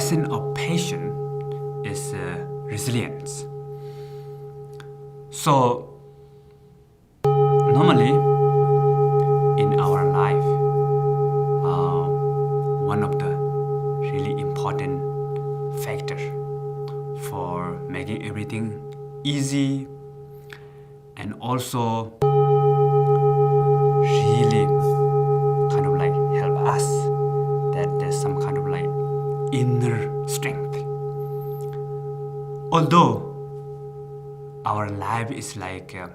essence of patience is resilience. So normally in our life, one of the really important factors for making everything easy and also really kind of like help us that there's some kind of like inner strength. Although our life is like a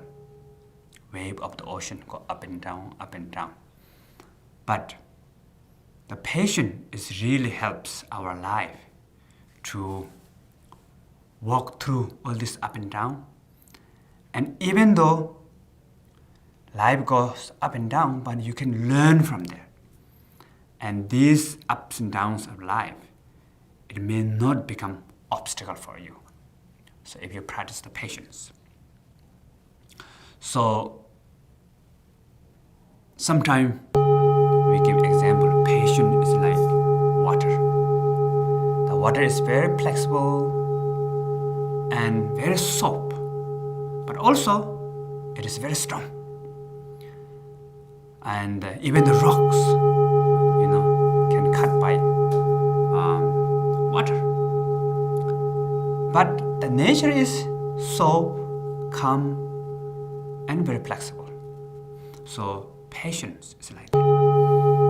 wave of the ocean, go up and down, but the patience is really helps our life to walk through all this up and down. And even though life goes up and down, but you can learn from there. And these ups and downs of life, it may not become obstacle for you. So if you practice the patience. So sometimes we give example, patience is like water. The water is very flexible and very soft, but also it is very strong. And even the rocks, can cut by water. But the nature is so calm and very flexible. So patience is like that.